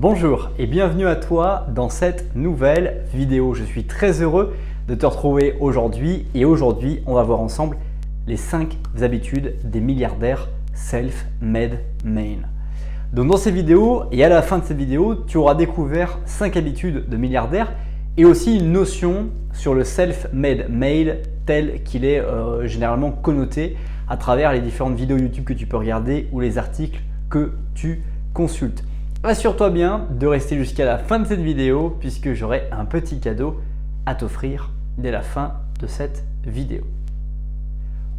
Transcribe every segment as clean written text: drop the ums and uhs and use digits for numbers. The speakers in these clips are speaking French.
Bonjour et bienvenue à toi dans cette nouvelle vidéo. Je suis très heureux de te retrouver aujourd'hui et aujourd'hui on va voir ensemble les 5 habitudes des milliardaires self-made men. Donc dans ces vidéos et à la fin de cette vidéo, tu auras découvert 5 habitudes de milliardaires et aussi une notion sur le self-made man tel qu'il est généralement connoté à travers les différentes vidéos YouTube que tu peux regarder ou les articles que tu consultes. Assure-toi bien de rester jusqu'à la fin de cette vidéo puisque j'aurai un petit cadeau à t'offrir dès la fin de cette vidéo.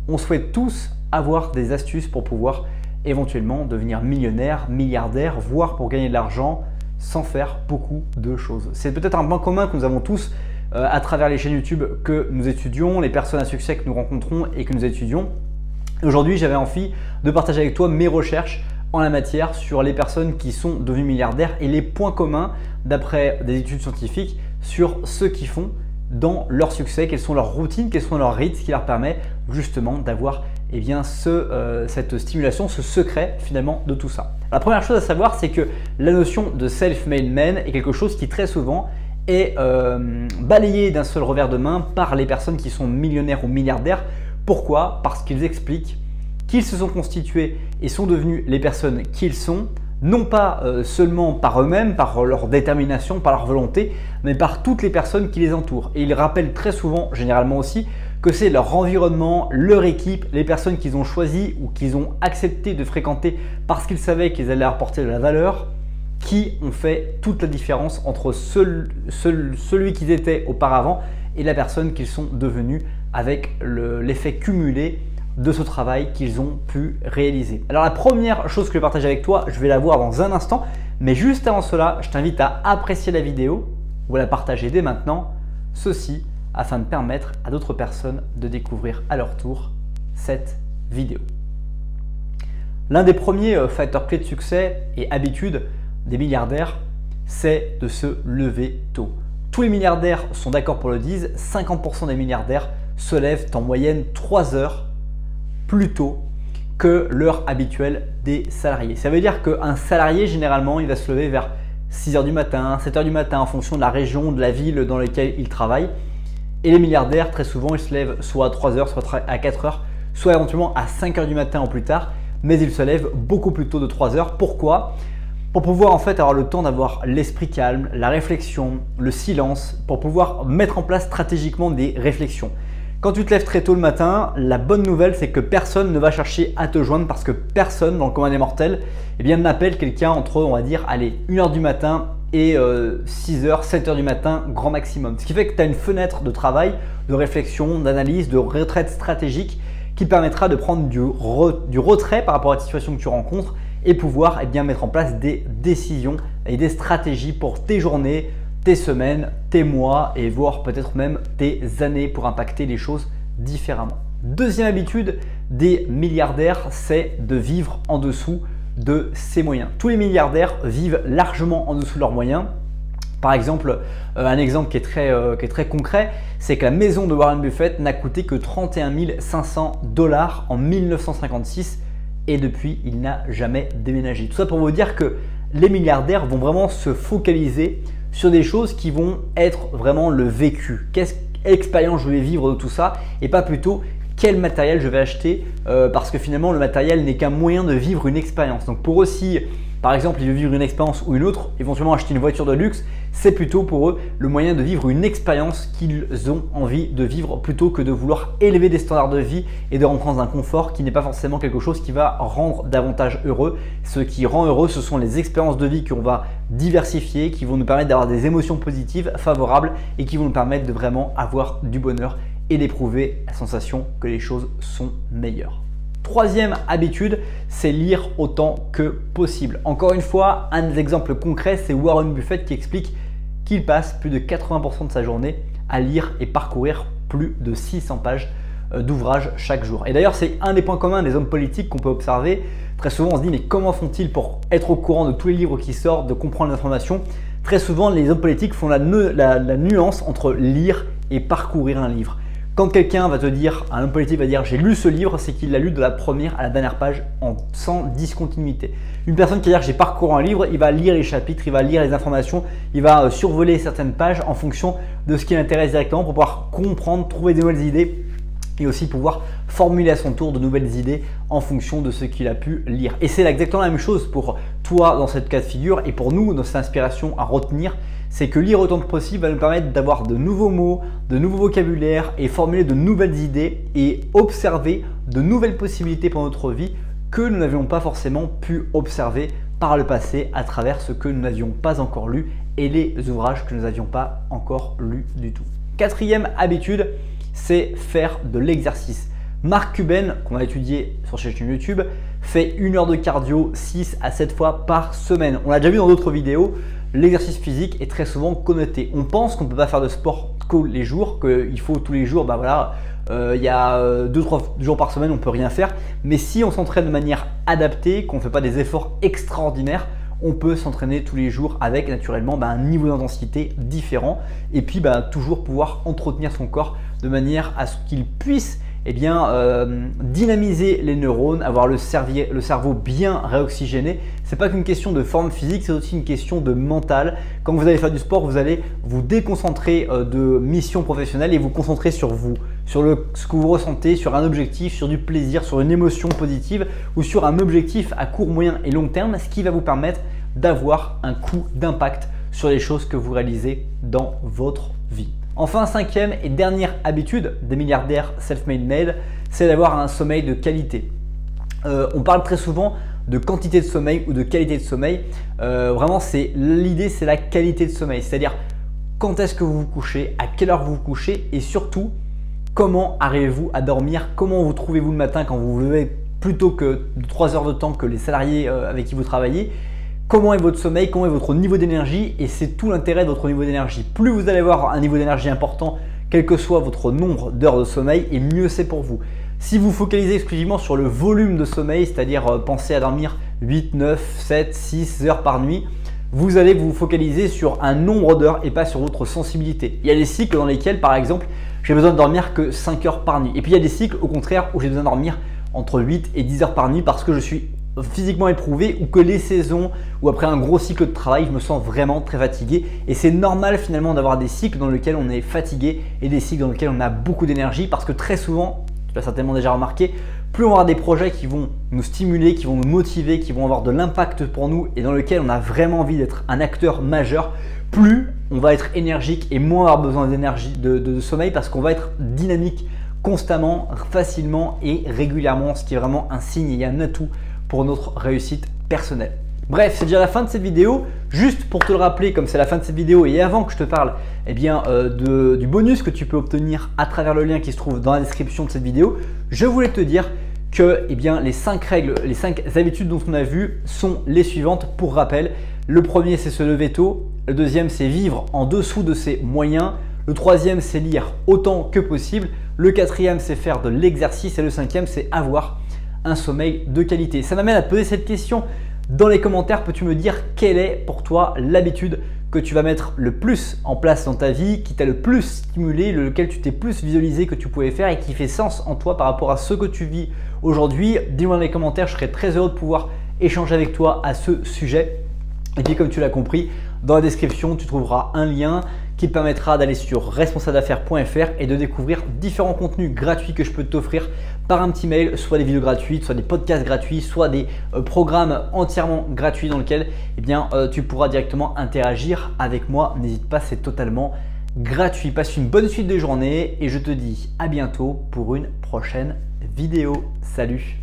On souhaite tous avoir des astuces pour pouvoir éventuellement devenir millionnaire, milliardaire, voire pour gagner de l'argent sans faire beaucoup de choses. C'est peut-être un point commun que nous avons tous à travers les chaînes YouTube que nous étudions, les personnes à succès que nous rencontrons et que nous étudions. Aujourd'hui, j'avais envie de partager avec toi mes recherches en la matière sur les personnes qui sont devenues milliardaires et les points communs d'après des études scientifiques sur ce qu'ils font dans leur succès, quelles sont leurs routines, quels sont leurs rites, ce qui leur permet justement d'avoir cette stimulation, ce secret finalement de tout ça. La première chose à savoir, c'est que la notion de self-made man est quelque chose qui très souvent est balayé d'un seul revers de main par les personnes qui sont millionnaires ou milliardaires. Pourquoi? Parce qu'ils expliquent qu'ils se sont constitués et sont devenus les personnes qu'ils sont, non pas seulement par eux-mêmes, par leur détermination, par leur volonté, mais par toutes les personnes qui les entourent. Et ils rappellent très souvent, généralement aussi, que c'est leur environnement, leur équipe, les personnes qu'ils ont choisies ou qu'ils ont accepté de fréquenter parce qu'ils savaient qu'ils allaient apporter de la valeur, qui ont fait toute la différence entre celui qu'ils étaient auparavant et la personne qu'ils sont devenus avec l'effet cumulé de ce travail qu'ils ont pu réaliser. Alors la première chose que je vais partager avec toi, je vais la voir dans un instant, mais juste avant cela, je t'invite à apprécier la vidéo ou à la partager dès maintenant, ceci afin de permettre à d'autres personnes de découvrir à leur tour cette vidéo. L'un des premiers facteurs clés de succès et habitudes des milliardaires, c'est de se lever tôt. Tous les milliardaires sont d'accord pour le dire, 50% des milliardaires se lèvent en moyenne 3 heures plus tôt que l'heure habituelle des salariés. Ça veut dire qu'un salarié, généralement, il va se lever vers 6 heures du matin, 7 heures du matin en fonction de la région, de la ville dans laquelle il travaille. Et les milliardaires, très souvent, ils se lèvent soit à 3 heures, soit à 4 heures, soit éventuellement à 5 heures du matin ou plus tard, mais ils se lèvent beaucoup plus tôt de 3 heures. Pourquoi? Pour pouvoir en fait avoir le temps d'avoir l'esprit calme, la réflexion, le silence, pour pouvoir mettre en place stratégiquement des réflexions. Quand tu te lèves très tôt le matin, la bonne nouvelle c'est que personne ne va chercher à te joindre parce que personne dans le commun des mortels n'appelle quelqu'un entre, on va dire, allez, 1 heure du matin et 6 heures, 7 heures du matin grand maximum. Ce qui fait que tu as une fenêtre de travail, de réflexion, d'analyse, de retraite stratégique qui permettra de prendre du retrait par rapport à la situation que tu rencontres et pouvoir mettre en place des décisions et des stratégies pour tes journées, tes semaines, tes mois et voire peut-être même tes années pour impacter les choses différemment. Deuxième habitude des milliardaires, c'est de vivre en dessous de ses moyens. Tous les milliardaires vivent largement en dessous de leurs moyens. Par exemple, un exemple qui est très concret, c'est que la maison de Warren Buffett n'a coûté que 31 500 $ en 1956 et depuis, il n'a jamais déménagé. Tout ça pour vous dire que les milliardaires vont vraiment se focaliser sur des choses qui vont être vraiment le vécu. Quelle expérience je vais vivre de tout ça et pas plutôt quel matériel je vais acheter parce que finalement le matériel n'est qu'un moyen de vivre une expérience. Donc pour eux, si par exemple ils veulent vivre une expérience ou une autre, éventuellement acheter une voiture de luxe, c'est plutôt pour eux le moyen de vivre une expérience qu'ils ont envie de vivre plutôt que de vouloir élever des standards de vie et de rentrer dans un confort qui n'est pas forcément quelque chose qui va rendre davantage heureux. Ce qui rend heureux, ce sont les expériences de vie qu'on va diversifier, qui vont nous permettre d'avoir des émotions positives, favorables et qui vont nous permettre de vraiment avoir du bonheur et d'éprouver la sensation que les choses sont meilleures. Troisième habitude, c'est lire autant que possible. Encore une fois, un exemple concret, c'est Warren Buffett qui explique qu'il passe plus de 80% de sa journée à lire et parcourir plus de 600 pages d'ouvrages chaque jour. Et d'ailleurs, c'est un des points communs des hommes politiques qu'on peut observer. Très souvent, on se dit mais comment font-ils pour être au courant de tous les livres qui sortent, de comprendre l'information? Très souvent, les hommes politiques font la nuance entre lire et parcourir un livre. Quand quelqu'un va te dire, un homme politique va dire j'ai lu ce livre, c'est qu'il l'a lu de la première à la dernière page sans discontinuité. Une personne qui va dire j'ai parcouru un livre, il va lire les chapitres, il va lire les informations, il va survoler certaines pages en fonction de ce qui l'intéresse directement pour pouvoir comprendre, trouver de nouvelles idées et aussi pouvoir formuler à son tour de nouvelles idées en fonction de ce qu'il a pu lire. Et c'est exactement la même chose pour toi dans cette cas de figure et pour nous dans cette inspiration à retenir, c'est que lire autant que possible va nous permettre d'avoir de nouveaux mots, de nouveaux vocabulaires et formuler de nouvelles idées et observer de nouvelles possibilités pour notre vie que nous n'avions pas forcément pu observer par le passé à travers ce que nous n'avions pas encore lu et les ouvrages que nous n'avions pas encore lus du tout. Quatrième habitude, c'est faire de l'exercice. Mark Cuban, qu'on a étudié sur sa chaîne YouTube, fait 1 heure de cardio 6 à 7 fois par semaine. On l'a déjà vu dans d'autres vidéos, l'exercice physique est très souvent connoté. On pense qu'on ne peut pas faire de sport tous les jours, qu'il faut tous les jours, il y a 2-3 jours par semaine, on ne peut rien faire. Mais si on s'entraîne de manière adaptée, qu'on ne fait pas des efforts extraordinaires, on peut s'entraîner tous les jours avec naturellement un niveau d'intensité différent et puis toujours pouvoir entretenir son corps de manière à ce qu'il puisse dynamiser les neurones, avoir le cerveau bien réoxygéné. C'est pas qu'une question de forme physique, c'est aussi une question de mental. Quand vous allez faire du sport, vous allez vous déconcentrer de missions professionnelles et vous concentrer sur vous, sur ce que vous ressentez, sur un objectif, sur du plaisir, sur une émotion positive ou sur un objectif à court, moyen et long terme, ce qui va vous permettre d'avoir un coup d'impact sur les choses que vous réalisez dans votre vie. Enfin, cinquième et dernière habitude des milliardaires self-made, c'est d'avoir un sommeil de qualité. On parle très souvent de quantité de sommeil ou de qualité de sommeil. Vraiment, l'idée, c'est la qualité de sommeil. C'est-à-dire quand est-ce que vous vous couchez, à quelle heure vous vous couchez et surtout, comment arrivez-vous à dormir, comment vous trouvez-vous le matin quand vous vous levez plutôt que 3 heures de temps que les salariés avec qui vous travaillez. Comment est votre sommeil, comment est votre niveau d'énergie et c'est tout l'intérêt de votre niveau d'énergie. Plus vous allez avoir un niveau d'énergie important, quel que soit votre nombre d'heures de sommeil, et mieux c'est pour vous. Si vous focalisez exclusivement sur le volume de sommeil, c'est-à-dire pensez à dormir 8, 9, 7, 6 heures par nuit, vous allez vous focaliser sur un nombre d'heures et pas sur votre sensibilité. Il y a des cycles dans lesquels, par exemple, j'ai besoin de dormir que 5 heures par nuit. Et puis il y a des cycles au contraire où j'ai besoin de dormir entre 8 et 10 heures par nuit parce que je suis physiquement éprouvé ou que les saisons ou après un gros cycle de travail, je me sens vraiment très fatigué et c'est normal finalement d'avoir des cycles dans lesquels on est fatigué et des cycles dans lesquels on a beaucoup d'énergie parce que très souvent, tu l'as certainement déjà remarqué, plus on va avoir des projets qui vont nous stimuler, qui vont nous motiver, qui vont avoir de l'impact pour nous et dans lesquels on a vraiment envie d'être un acteur majeur, plus on va être énergique et moins avoir besoin d'énergie, de sommeil parce qu'on va être dynamique constamment, facilement et régulièrement, ce qui est vraiment un signe et un atout pour notre réussite personnelle. Bref, c'est déjà la fin de cette vidéo. Juste pour te le rappeler, comme c'est la fin de cette vidéo et avant que je te parle du bonus que tu peux obtenir à travers le lien qui se trouve dans la description de cette vidéo, je voulais te dire que les 5 règles, les 5 habitudes dont on a vu sont les suivantes. Pour rappel, le premier c'est se lever tôt, le deuxième c'est vivre en dessous de ses moyens, le troisième c'est lire autant que possible, le quatrième c'est faire de l'exercice et le cinquième c'est avoir un sommeil de qualité. Ça m'amène à te poser cette question dans les commentaires. Peux-tu me dire quelle est pour toi l'habitude que tu vas mettre le plus en place dans ta vie, qui t'a le plus stimulé, lequel tu t'es plus visualisé que tu pouvais faire et qui fait sens en toi par rapport à ce que tu vis aujourd'hui? Dis-moi dans les commentaires, je serais très heureux de pouvoir échanger avec toi à ce sujet. Et puis comme tu l'as compris, dans la description, tu trouveras un lien qui te permettra d'aller sur responsableaffaires.fr et de découvrir différents contenus gratuits que je peux t'offrir par un petit mail, soit des vidéos gratuites, soit des podcasts gratuits, soit des programmes entièrement gratuits dans lesquels tu pourras directement interagir avec moi. N'hésite pas, c'est totalement gratuit. Passe une bonne suite de journée et je te dis à bientôt pour une prochaine vidéo. Salut!